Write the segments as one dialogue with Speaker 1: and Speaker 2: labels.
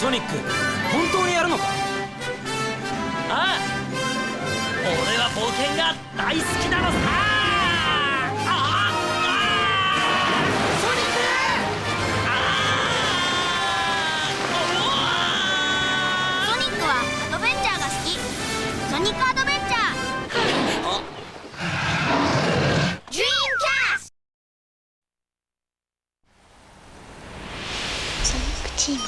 Speaker 1: ソニック、本当にやるのか？ああ、俺は冒険が大好きなのさ。ソニック！
Speaker 2: ソニックはアドベンチャーが好き。ソニックアドベンチャー。Dreamcast！ ソニックチーム。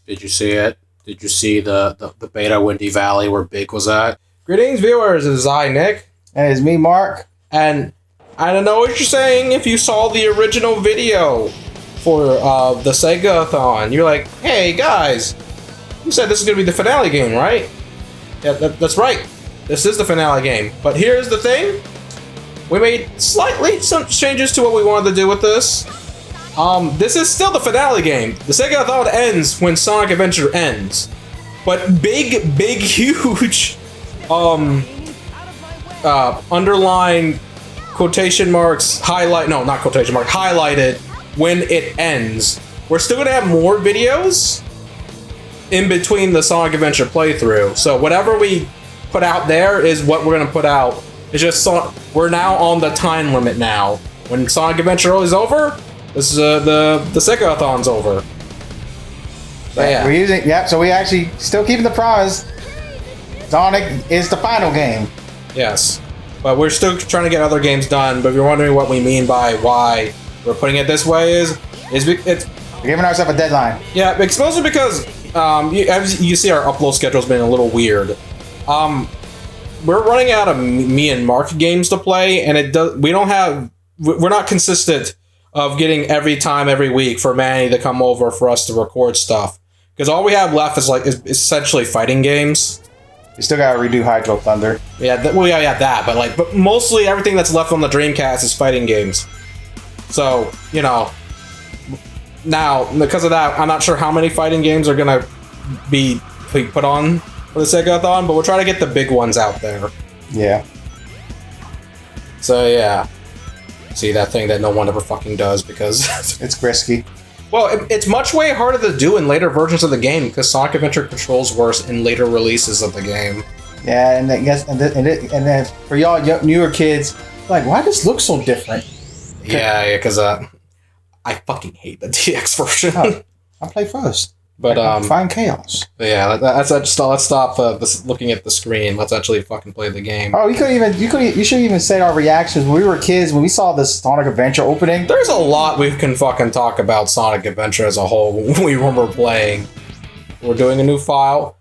Speaker 3: Did you see it? Did you see the beta Windy Valley where Big was at? Greetings, viewers. It is I, Nick.
Speaker 4: And it's me, Mark.
Speaker 3: And I don't know what you're saying if you saw the original video for the sega-a-thon. You're like, hey, guys, you said this is going to be the finale game, right? Yeah, that's right. This is the finale game. But here's the thing. We made slightly some changes to what we wanted to do with this. This is still the finale game. The sega-a-thon ends when Sonic Adventure ends. But big, huge, underline quotation marks, highlighted when it ends. We're still gonna have more videos in between the Sonic Adventure playthrough. So whatever we put out there is what we're gonna put out. It's just we're now on the time limit now. When Sonic Adventure is over, this is the sega-a-thon's over. So, yeah.
Speaker 4: We're using so we actually still keeping the promise. Sonic is the final game.
Speaker 3: Yes. But we're still trying to get other games done, but if you're wondering what we mean by why we're putting it this way it's
Speaker 4: We're giving ourselves a deadline.
Speaker 3: yeah, it's mostly because as you see our upload schedule's been a little weird. We're running out of me and Mark games to play, and we're not consistent of getting every week for Manny to come over for us to record stuff. Because all we have left is essentially fighting games.
Speaker 4: You still gotta redo Hydro Thunder.
Speaker 3: Yeah, that, but mostly everything that's left on the Dreamcast is fighting games. So, now, because of that, I'm not sure how many fighting games are gonna be put on for the sega-a-thon, but we'll try to get the big ones out there.
Speaker 4: Yeah.
Speaker 3: So, yeah. See, that thing that no one ever fucking does because...
Speaker 4: It's risky.
Speaker 3: Well, it's much way harder to do in later versions of the game because Sonic Adventure controls worse in later releases of the game.
Speaker 4: Yeah, and then for y'all newer kids, like, why does this look so different?
Speaker 3: Yeah, because I fucking hate the DX version.
Speaker 4: Oh, I'll play first.
Speaker 3: But
Speaker 4: find chaos.
Speaker 3: Yeah, let's stop looking at the screen. Let's actually fucking play the game.
Speaker 4: Oh, you shouldn't even say our reactions when we were kids when we saw this Sonic Adventure opening.
Speaker 3: There's a lot we can fucking talk about Sonic Adventure as a whole when we remember playing. We're doing a new file.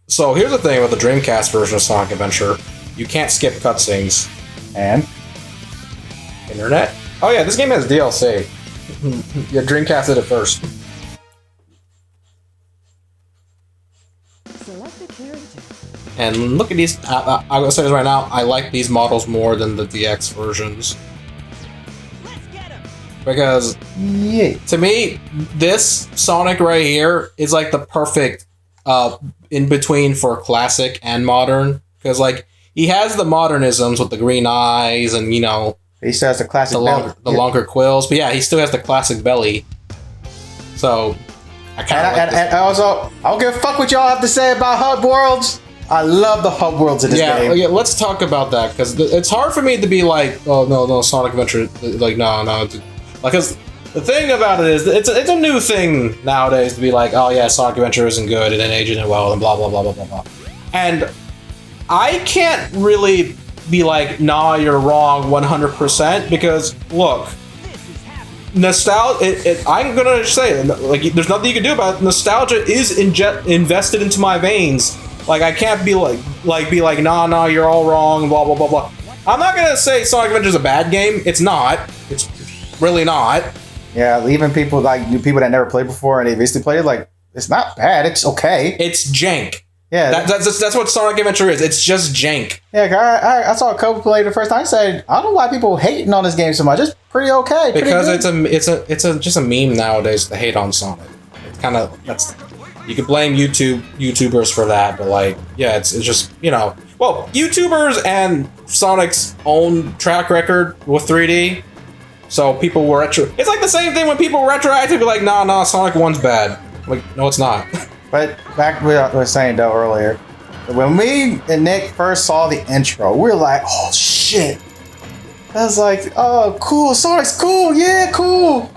Speaker 3: So here's the thing with the Dreamcast version of Sonic Adventure: you can't skip cutscenes.
Speaker 4: And
Speaker 3: internet. Oh yeah, this game has DLC. Yeah, Dreamcast did it first. And look at these. I'm gonna say this right now. I like these models more than the DX versions. Because to me, this Sonic right here is like the perfect in between for classic and modern. Because like he has the modernisms with the green eyes and he
Speaker 4: still has the classic
Speaker 3: the longer quills. But yeah, he still has the classic belly. So I kind of
Speaker 4: and also I don't give a fuck what y'all have to say about Hub Worlds. I love the Hub Worlds in this game.
Speaker 3: Yeah, let's talk about that because it's hard for me to be like, oh no, Sonic Adventure, like no, because the thing about it is it's a new thing nowadays to be like, oh yeah, Sonic Adventure isn't good and then aging it well and blah blah blah blah blah blah. And I can't really be like, nah, you're wrong 100% because look, nostalgia. I'm gonna say like, there's nothing you can do about it. Nostalgia is invested into my veins. Like I can't be like nah you're all wrong blah blah blah blah. I'm not gonna say Sonic Adventure is a bad game. It's not. It's really not.
Speaker 4: Yeah, even people like new people that never played before and they recently played it, like it's not bad. It's okay.
Speaker 3: It's jank.
Speaker 4: Yeah,
Speaker 3: that's what Sonic Adventure is. It's just jank.
Speaker 4: Yeah, I saw a couple play the first time. I said I don't know why people hating on this game so much. It's pretty okay.
Speaker 3: Because it's just a meme nowadays to hate on Sonic. It's kind of that's. You could blame YouTubers for that, but like, yeah, it's just, well, YouTubers and Sonic's own track record with 3D, so people were it's like the same thing when people retroactively be like, nah, Sonic 1's bad. Like, no, it's not.
Speaker 4: But back to what I was saying, though, earlier, when we and Nick first saw the intro, we were like, oh, shit. I was like, oh, cool, Sonic's cool, yeah, cool.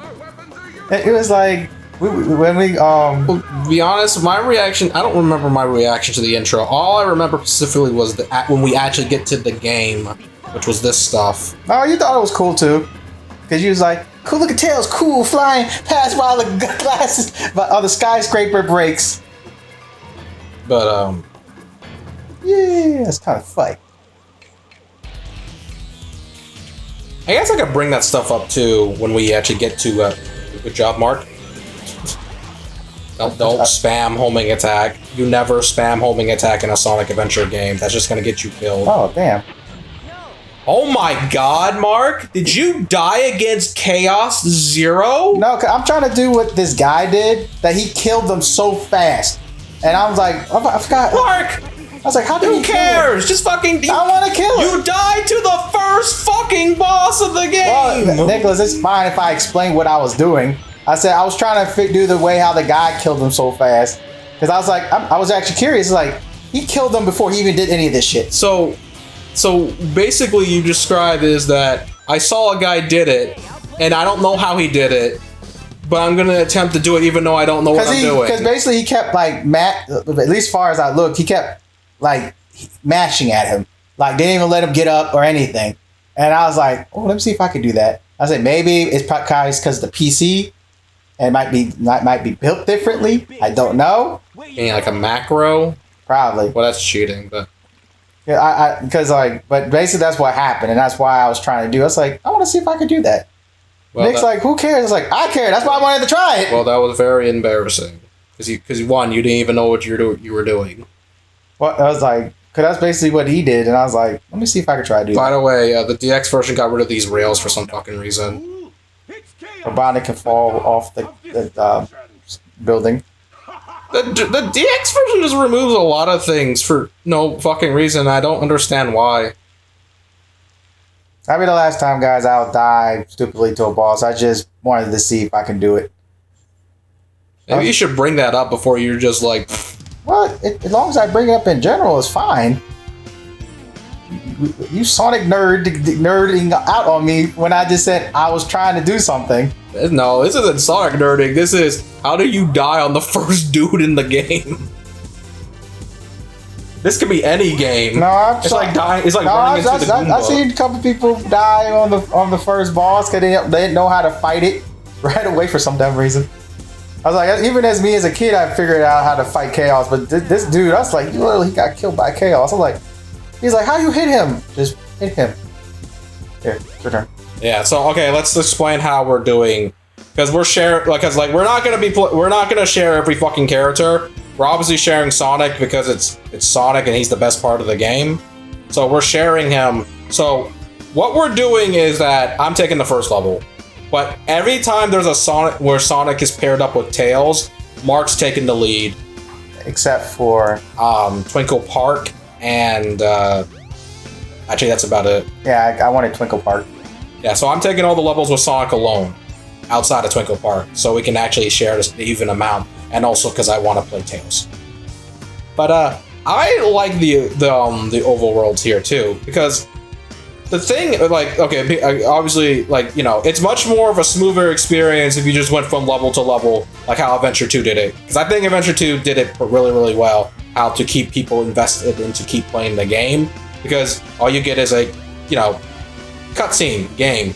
Speaker 4: And it was like, when we
Speaker 3: well, to be honest, my reaction, I don't remember my reaction to the intro. All I remember specifically was when we actually get to the game, which was this stuff.
Speaker 4: Oh, you thought it was cool too, because you was like, cool, look at Tails, cool, flying past while the glasses, but the skyscraper breaks.
Speaker 3: But
Speaker 4: yeah, it's kind of funny.
Speaker 3: I guess I could bring that stuff up too when we actually get to good job, Mark. Don't spam homing attack. You never spam homing attack in a Sonic Adventure game. That's just gonna get you killed.
Speaker 4: Oh, damn.
Speaker 3: Oh my god, Mark! Did you die against Chaos Zero?
Speaker 4: No, I'm trying to do what this guy did, that he killed them so fast. And I was like, I forgot.
Speaker 3: Mark!
Speaker 4: I was like, how did
Speaker 3: Who cares? Just fucking...
Speaker 4: I want to kill him.
Speaker 3: You died to the first fucking boss of the game!
Speaker 4: Well, Nicholas, it's fine if I explain what I was doing. I said I was trying to do the way how the guy killed him so fast. Because I was like, I was actually curious. Like, he killed them before he even did any of this shit.
Speaker 3: So basically you describe is that I saw a guy did it, and I don't know how he did it, but I'm going to attempt to do it even though I don't know what I'm doing.
Speaker 4: Because basically he kept, like, at least as far as I looked, he kept, like, mashing at him. Like, didn't even let him get up or anything. And I was like, oh, let me see if I can do that. I said, maybe it's because of the PC. And might be built differently. I don't know.
Speaker 3: Meaning like a macro?
Speaker 4: Probably.
Speaker 3: Well, that's cheating, but
Speaker 4: yeah, but basically that's what happened, and that's why I was trying to do. I was like, I want to see if I could do that. Well, Nick's like, who cares? I was like, I care. That's why I wanted to try it.
Speaker 3: Well, that was very embarrassing because one, you didn't even know what you were doing.
Speaker 4: Well, I was like, because that's basically what he did, and I was like, let me see if I can try to do that.
Speaker 3: By the way, the DX version got rid of these rails for some fucking reason.
Speaker 4: Robotnik can fall off the building.
Speaker 3: The DX version just removes a lot of things for no fucking reason. I don't understand why.
Speaker 4: That'll be the last time, guys, I'll die stupidly to a boss. I just wanted to see if I can do it.
Speaker 3: Maybe you should bring that up before you're just like...
Speaker 4: Well, as long as I bring it up in general, it's fine. You Sonic nerding out on me when I just said I was trying to do something.
Speaker 3: No, this isn't Sonic nerding. This is how do you die on the first dude in the game? This could be any game.
Speaker 4: No,
Speaker 3: it's like dying. It's like running into the Goomba.
Speaker 4: I've seen a couple people die on the first boss because they didn't know how to fight it right away for some damn reason. I was like, even as me as a kid, I figured out how to fight Chaos, but this dude, I was like, literally, he got killed by Chaos. I was like, he's like, how you hit him? Just hit him. Here, your turn.
Speaker 3: Yeah. So okay, let's explain how we're doing because we're sharing, because like we're not gonna share every fucking character. We're obviously sharing Sonic because it's Sonic and he's the best part of the game. So we're sharing him. So what we're doing is that I'm taking the first level, but every time there's a Sonic where Sonic is paired up with Tails, Mark's taking the lead.
Speaker 4: Except for
Speaker 3: Twinkle Park and actually that's about it.
Speaker 4: yeah, I wanted Twinkle Park.
Speaker 3: Yeah, so I'm taking all the levels with Sonic alone, outside of Twinkle Park, so we can actually share this even amount, and also because I want to play Tails. But I like the overworlds here too, because the thing, like, okay, obviously, like, you know, it's much more of a smoother experience if you just went from level to level, like how Adventure 2 did it. Because I think Adventure 2 did it really, really well, how to keep people invested and to keep playing the game. Because all you get is a, you know, cutscene game.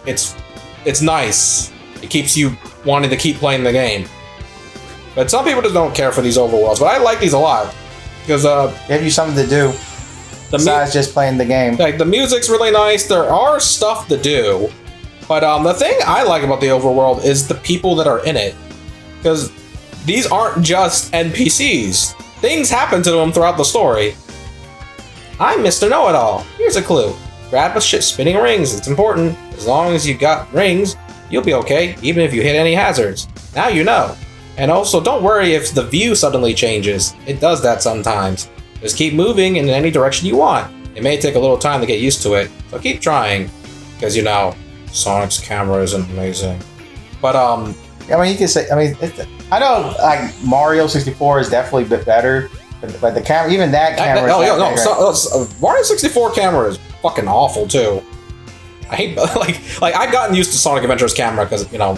Speaker 3: It's nice. It keeps you wanting to keep playing the game. But some people just don't care for these overworlds. But I like these a lot because
Speaker 4: Give you something to do besides just playing the game.
Speaker 3: Like the music's really nice. There are stuff to do, but the thing I like about the overworld is the people that are in it, because these aren't just NPCs. Things happen to them throughout the story. I'm Mr. Know-It-All. Here's a clue. Grab a shit spinning rings. It's important. As long as you got rings, you'll be okay, even if you hit any hazards. Now you know. And also, don't worry if the view suddenly changes. It does that sometimes. Just keep moving in any direction you want. It may take a little time to get used to it, so keep trying. Because, you know, Sonic's camera isn't amazing. But,
Speaker 4: I mean, you can say, I mean, I know, like, Mario 64 is definitely a bit better, but the camera, even that camera
Speaker 3: Mario 64 camera is fucking awful, too. I hate, like I've gotten used to Sonic Adventure's camera because, you know,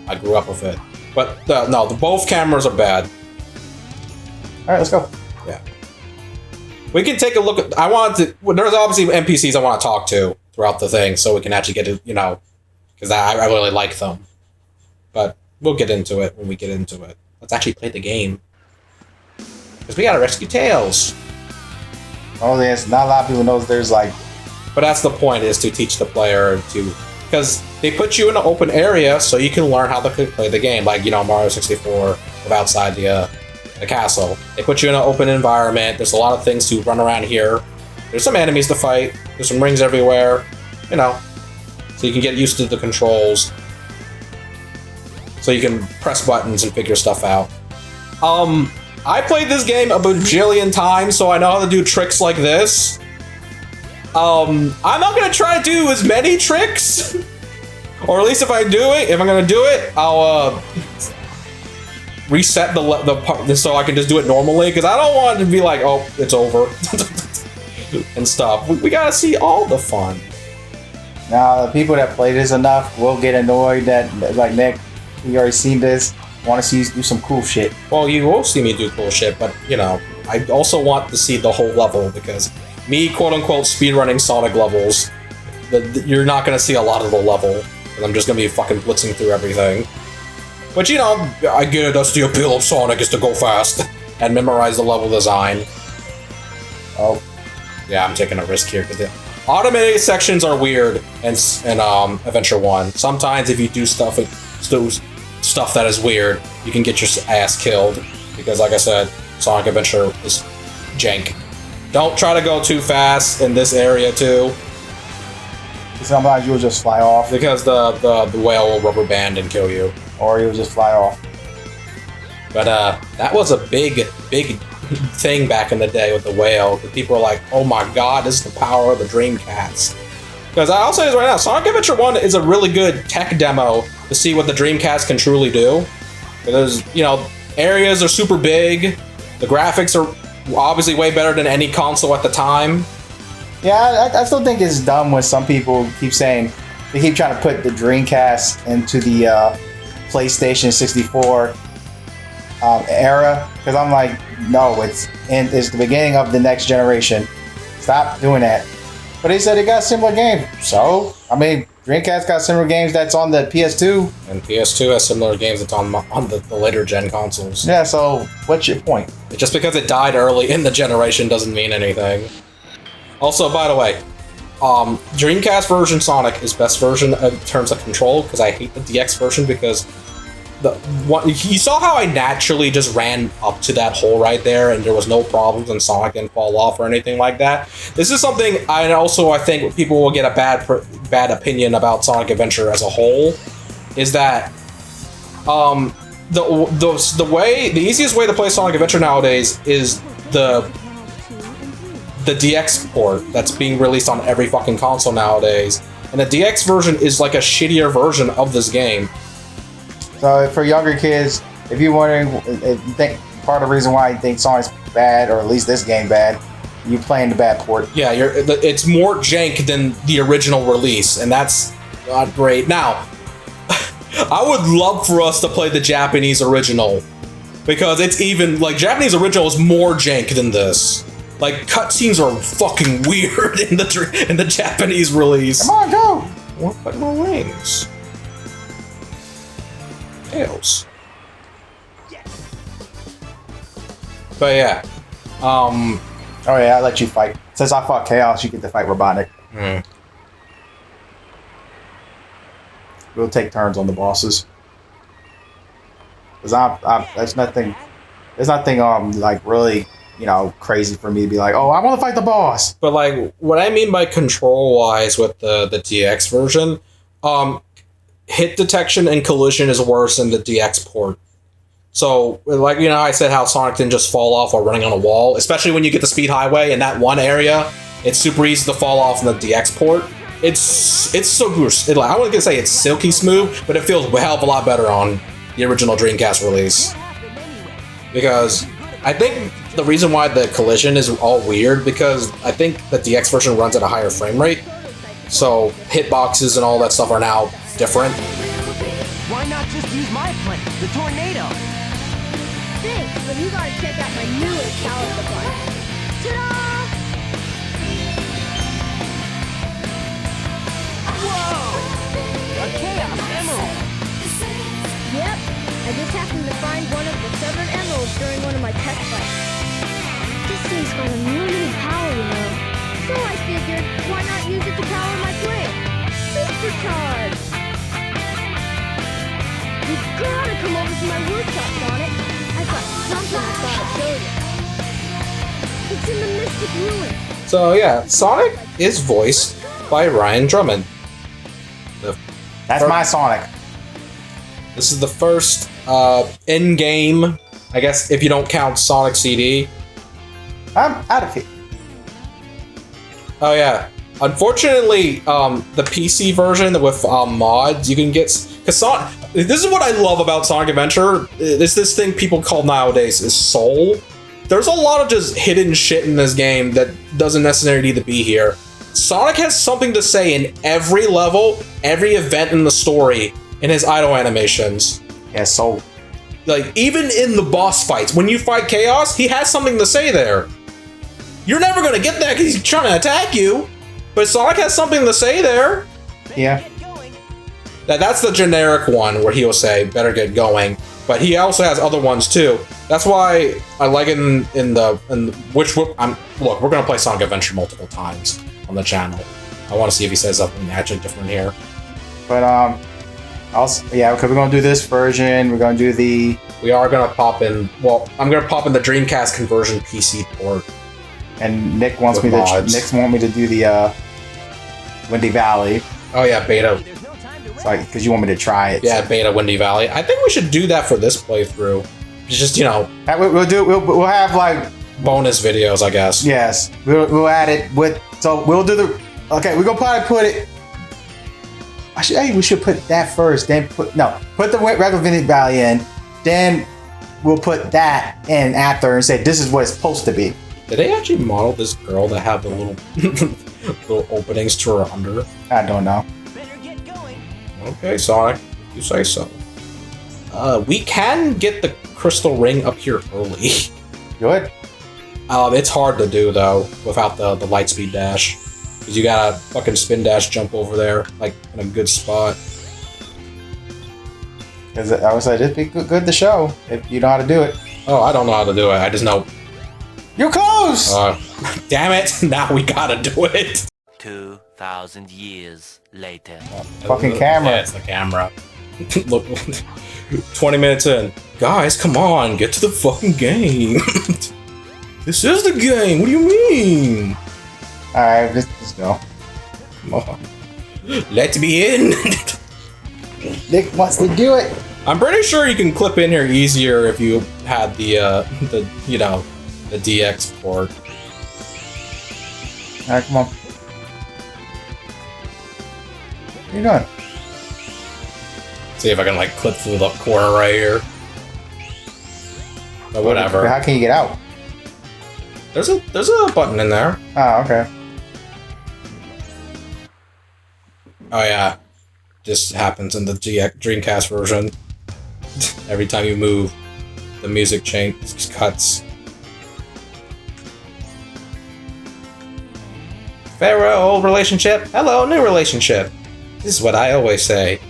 Speaker 3: I grew up with it. But, no, both cameras are bad.
Speaker 4: Alright, let's go.
Speaker 3: Yeah. We can take a look at, there's obviously NPCs I want to talk to throughout the thing, so we can actually get it, you know, because I really like them. But we'll get into it when we get into it. Let's actually play the game. Because we gotta rescue Tails.
Speaker 4: Oh, yes, not a lot of people know there's like...
Speaker 3: But that's the point, is to teach the player to... Because they put you in an open area so you can learn how to play the game. Like, you know, Mario 64 with outside the castle. They put you in an open environment. There's a lot of things to run around here. There's some enemies to fight. There's some rings everywhere. You know. So you can get used to the controls. So you can press buttons and figure stuff out. I played this game a bajillion times, so I know how to do tricks like this. I'm not gonna try to do as many tricks. Or at least if I'm gonna do it, I'll reset the part so I can just do it normally, because I don't want it to be like, oh, it's over and stuff. We gotta see all the fun.
Speaker 4: Now, the people that play this enough will get annoyed that, like, Nick, we already seen this, want to see you do some cool shit.
Speaker 3: Well, you will see me do cool shit, but, you know, I also want to see the whole level, because me, quote-unquote, speedrunning Sonic levels, you're not gonna see a lot of the level, and I'm just gonna be fucking blitzing through everything. But, you know, I get it, that's the appeal of Sonic, is to go fast and memorize the level design.
Speaker 4: Oh.
Speaker 3: Yeah, I'm taking a risk here, because the automated sections are weird in Adventure 1. Sometimes if you do stuff that is weird, you can get your ass killed. Because, like I said, Sonic Adventure is jank. Don't try to go too fast in this area, too.
Speaker 4: Sometimes you'll just fly off.
Speaker 3: Because the whale will rubber band and kill you.
Speaker 4: Or you'll just fly off.
Speaker 3: But that was a big thing back in the day with the whale. People were like, oh my god, this is the power of the Dreamcast. Because I'll say this right now, Sonic Adventure 1 is a really good tech demo to see what the Dreamcast can truly do. Because, you know, areas are super big, the graphics are obviously way better than any console at the time.
Speaker 4: Yeah, I still think it's dumb when some people keep saying, they keep trying to put the Dreamcast into the PlayStation 64 era. Because I'm like, no, it's the beginning of the next generation. Stop doing that. But they said it got a similar game. So, I mean, Dreamcast got similar games that's on the PS2.
Speaker 3: And PS2 has similar games that's on the later gen consoles.
Speaker 4: Yeah, so what's your point?
Speaker 3: Just because it died early in the generation doesn't mean anything. Also, by the way, Dreamcast version Sonic is best version in terms of control, because I hate the DX version because you saw how I naturally just ran up to that hole right there and there was no problems and Sonic didn't fall off or anything like that. This is something I think people will get a bad opinion about Sonic Adventure as a whole, is that the easiest way to play Sonic Adventure nowadays is the DX port that's being released on every fucking console nowadays. And the DX version is like a shittier version of this game.
Speaker 4: So for younger kids, if you're wondering, if you think part of the reason why you think Sonic's bad, or at least this game bad, you playing the bad port.
Speaker 3: Yeah, it's more jank than the original release, and that's not great. Now, I would love for us to play the Japanese original, because it's even, like, Japanese original is more jank than this. Like, cutscenes are fucking weird in the Japanese release.
Speaker 4: Come on, go!
Speaker 3: What but my wings? Tails. But yeah.
Speaker 4: Oh yeah, I'll let you fight. Since I fought Chaos, you get to fight Robotnik. We'll take turns on the bosses. Cause there's nothing like really, crazy for me to be like, oh, I want to fight the boss.
Speaker 3: But like, what I mean by control-wise with the DX version, hit detection and collision is worse than the DX port. So, like, I said how Sonic didn't just fall off while running on a wall, especially when you get the speed highway in that one area. It's super easy to fall off in the DX port. It's so good. I wasn't gonna say it's silky smooth, but it feels a hell of a lot better on the original Dreamcast release. Because I think the reason why the collision is all weird, because I think the DX version runs at a higher frame rate. So hitboxes and all that stuff are now different.
Speaker 1: Why not just use my plane, the Tornado?
Speaker 2: Thanks, but you gotta check out my newest power supply. Ta-da!
Speaker 1: Whoa! A Chaos Emerald!
Speaker 2: Yep, I just happened to find one of the severed emeralds during one of my test fights. This thing's got unlimited power, So I figured, why not use it to power my plane? Supercharge! You gotta come over to my rooftop, Sonic. I've got something I thought I'd show you. It's in the Mystic Ruin.
Speaker 3: So yeah, Sonic is voiced by Ryan Drummond.
Speaker 4: That's my Sonic.
Speaker 3: This is the first in-game, I guess, if you don't count Sonic CD.
Speaker 4: I'm out of here.
Speaker 3: Oh yeah. Unfortunately, the PC version with mods, you can get... Because this is what I love about Sonic Adventure. It's this thing people call nowadays is soul. There's a lot of just hidden shit in this game that doesn't necessarily need to be here. Sonic has something to say in every level, every event in the story, in his idle animations.
Speaker 4: Yeah, soul.
Speaker 3: Like, even in the boss fights, when you fight Chaos, he has something to say there. You're never gonna get that because he's trying to attack you, but Sonic has something to say there.
Speaker 4: Yeah.
Speaker 3: That's the generic one where he'll say, better get going. But he also has other ones too. That's why I like it look, we're gonna play Sonic Adventure multiple times on the channel. I want to see if he says something actually different here.
Speaker 4: But because we're gonna do this version. We're gonna do the.
Speaker 3: We are gonna pop in. Well, I'm gonna pop in the Dreamcast conversion PC port.
Speaker 4: And Nick wants me to do the Windy Valley.
Speaker 3: Oh yeah, beta.
Speaker 4: It's like because you want me to try it.
Speaker 3: Yeah, beta Windy Valley. I think we should do that for this playthrough. Just
Speaker 4: we'll have like
Speaker 3: bonus videos, I guess.
Speaker 4: Yes, we'll add it with. So we'll do the. Okay, we're gonna probably put it. We should put that first, then put the regular Windy Valley in, then we'll put that in after and say this is what it's supposed to be.
Speaker 3: Did they actually model this girl that have the little little openings to her under?
Speaker 4: I don't know.
Speaker 3: Okay, Sonic, you say so. We can get the crystal ring up here early.
Speaker 4: Good.
Speaker 3: It's hard to do though without the light speed dash, because you gotta fucking spin dash jump over there like in a good spot.
Speaker 4: Because I was like, it'd be good to show if you know how to do it.
Speaker 3: Oh, I don't know how to do it. I just know.
Speaker 4: You're close.
Speaker 3: Damn it! Now we gotta do it.
Speaker 5: 2,000 years later.
Speaker 4: Fucking camera.
Speaker 3: Yeah, it's the camera. Look, 20 minutes in. Guys, come on, get to the fucking game. This is the game. What do you mean?
Speaker 4: Alright, let's go.
Speaker 3: Come on. Let me in.
Speaker 4: Nick wants to do it.
Speaker 3: I'm pretty sure you can clip in here easier if you had the the DX port.
Speaker 4: Alright, come on. What are you doing?
Speaker 3: See if I can like clip through the corner right here. But whatever.
Speaker 4: How can you get out?
Speaker 3: There's a button in there.
Speaker 4: Oh, okay.
Speaker 3: Oh yeah, just happens in the Dreamcast version. Every time you move, the music cuts. Farewell, old relationship. Hello, new relationship. This is what I always say.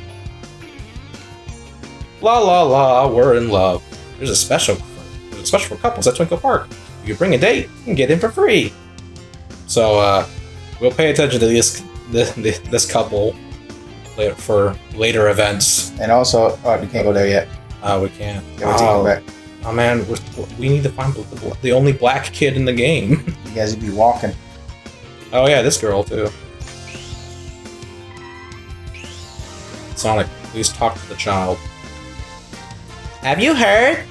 Speaker 3: La la la, we're in love. There's a special for couples at Twinkle Park. If you bring a date, you can get in for free. So we'll pay attention to this couple for later events.
Speaker 4: And also, you can't go there yet.
Speaker 3: We can't.
Speaker 4: Yeah, we're taking it back.
Speaker 3: Oh man, we need to find the only black kid in the game.
Speaker 4: You guys would be walking.
Speaker 3: Oh yeah, this girl too. Sonic, please talk to the child. Have you heard?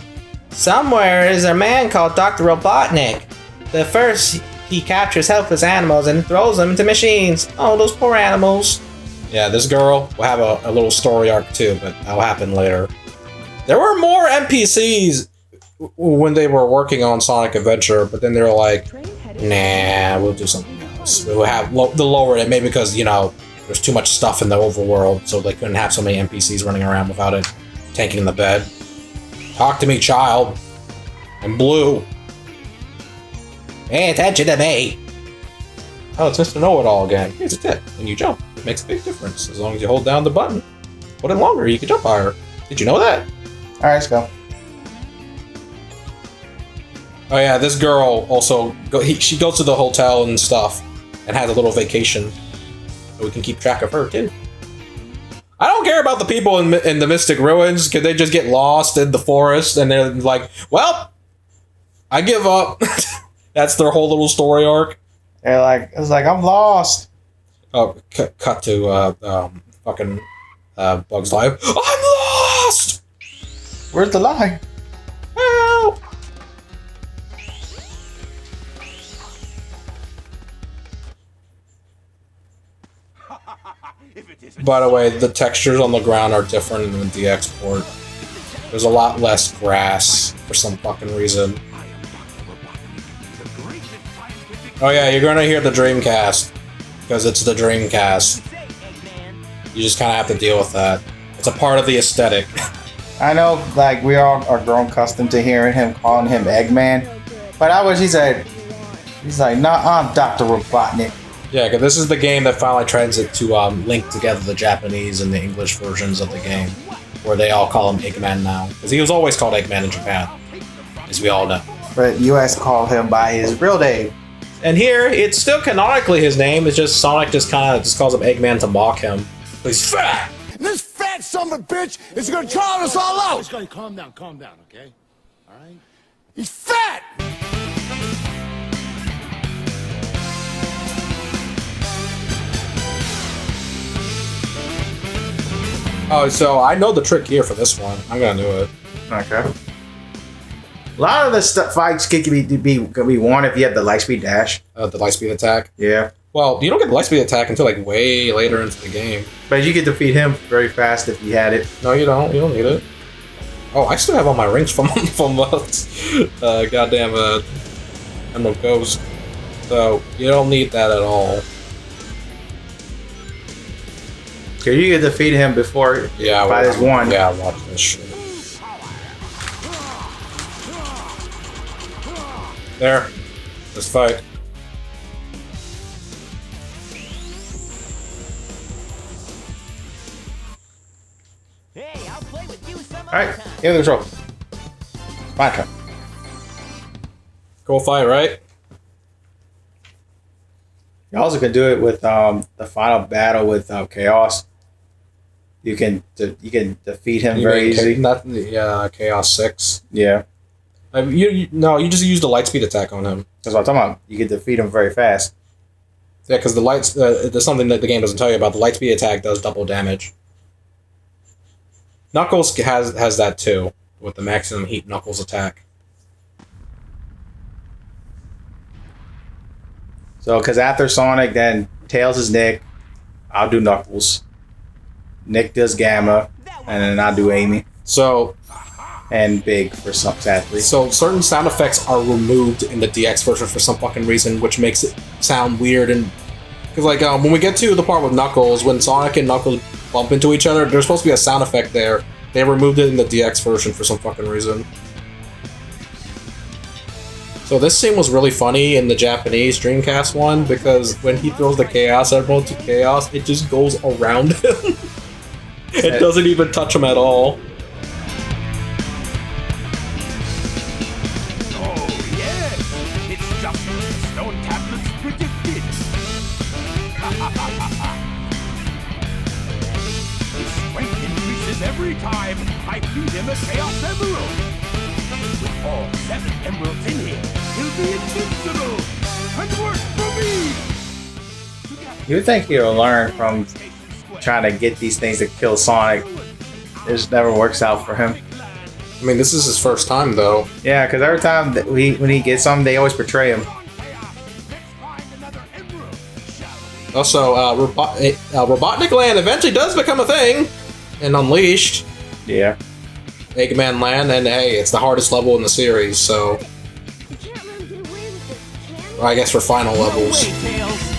Speaker 3: Somewhere is a man called Dr. Robotnik. The first, he captures helpless animals and throws them into machines. Oh, those poor animals. Yeah, this girl will have a little story arc too, but that'll happen later. There were more NPCs when they were working on Sonic Adventure, but then they were like, nah, we'll do something else. We'll have they'll lower it, maybe because, you know, there's too much stuff in the overworld, so they couldn't have so many NPCs running around without it tanking the bed. Talk to me, child. I'm blue. Pay attention to me. Oh, it's Mr. Know-It-All again. Here's a tip. When you jump, it makes a big difference. As long as you hold down the button. Put it longer, you can jump higher. Did you know that?
Speaker 4: Alright, let's go.
Speaker 3: Oh yeah, this girl also, she goes to the hotel and stuff, and has a little vacation. So we can keep track of her, too. I don't care about the people in the Mystic Ruins, because they just get lost in the forest, and they're like, well, I give up. That's their whole little story arc.
Speaker 4: They're like, it's like, I'm lost.
Speaker 3: Oh, cut to fucking Bug's Life. I'm lost!
Speaker 4: Where's the line?
Speaker 3: Help! By the way, the textures on the ground are different in the DX port. There's a lot less grass for some fucking reason. Oh yeah, you're gonna hear the Dreamcast, because it's the Dreamcast. You just kind of have to deal with that. It's a part of the aesthetic.
Speaker 4: I know, like, we all are grown accustomed to hearing him calling him Eggman, but he's like, nah, I'm Dr. Robotnik.
Speaker 3: Yeah, because this is the game that finally tries to link together the Japanese and the English versions of the game, where they all call him Eggman now. Because he was always called Eggman in Japan, as we all know.
Speaker 4: But US called him by his real name.
Speaker 3: And here, it's still canonically his name, it's just Sonic just kind of calls him Eggman to mock him. He's fat!
Speaker 6: This fat son of a bitch is gonna drown us all out!
Speaker 7: Just calm down, okay? Alright?
Speaker 6: He's fat!
Speaker 3: Oh, so I know the trick here for this one. I'm gonna do it.
Speaker 4: Okay. A lot of the fights can be won if you have the Lightspeed Dash.
Speaker 3: The Lightspeed attack.
Speaker 4: Yeah.
Speaker 3: Well, you don't get the Lightspeed attack until like way later into the game.
Speaker 4: But you can defeat him very fast if you had it.
Speaker 3: No, you don't. You don't need it. Oh, I still have all my rings from goddamn Emerald Ghost. So you don't need that at all.
Speaker 4: Cause you can defeat him before by this one.
Speaker 3: Yeah, watch this shit. There. Let's fight.
Speaker 1: Hey, I'll play with you some
Speaker 4: Alright,
Speaker 1: other time.
Speaker 4: give it a control. My turn.
Speaker 3: Go fight, right?
Speaker 4: You also can do it with the final battle with Chaos. You can defeat him very easy.
Speaker 3: Chaos 6.
Speaker 4: Yeah,
Speaker 3: You just use the light speed attack on him.
Speaker 4: that's what I'm talking about. You can defeat him very fast.
Speaker 3: Yeah, because the lights. There's something that the game doesn't tell you about. The light speed attack does double damage. Knuckles has that too, with the maximum heat Knuckles attack.
Speaker 4: So, because after Sonic, then Tails is Nick. I'll do Knuckles. Nick does Gamma, and then I'll do Amy
Speaker 3: So
Speaker 4: and Big for some sadly.
Speaker 3: So certain sound effects are removed in the DX version for some fucking reason, which makes it sound weird. And because like when we get to the part with Knuckles, when Sonic and Knuckles bump into each other, there's supposed to be a sound effect there. They removed it in the DX version for some fucking reason. So this scene was really funny in the Japanese Dreamcast one because when he throws the Chaos Emerald to Chaos, it just goes around him. It doesn't even touch him at all.
Speaker 6: Every time I feed him a Chaos Emerald. With all 7 emeralds in him, he'll be invincible and work for me.
Speaker 4: You would think he'll learn from trying to get these things to kill Sonic. It just never works out for him.
Speaker 3: I mean, this is his first time though.
Speaker 4: Yeah, because every time that when he gets them, they always betray him.
Speaker 3: Also, Robotnik Land eventually does become a thing in Unleashed.
Speaker 4: Yeah.
Speaker 3: Eggman Land, and hey, it's the hardest level in the series, so
Speaker 2: You can't really get away with this, can you?
Speaker 3: I guess for final levels.
Speaker 1: Tails.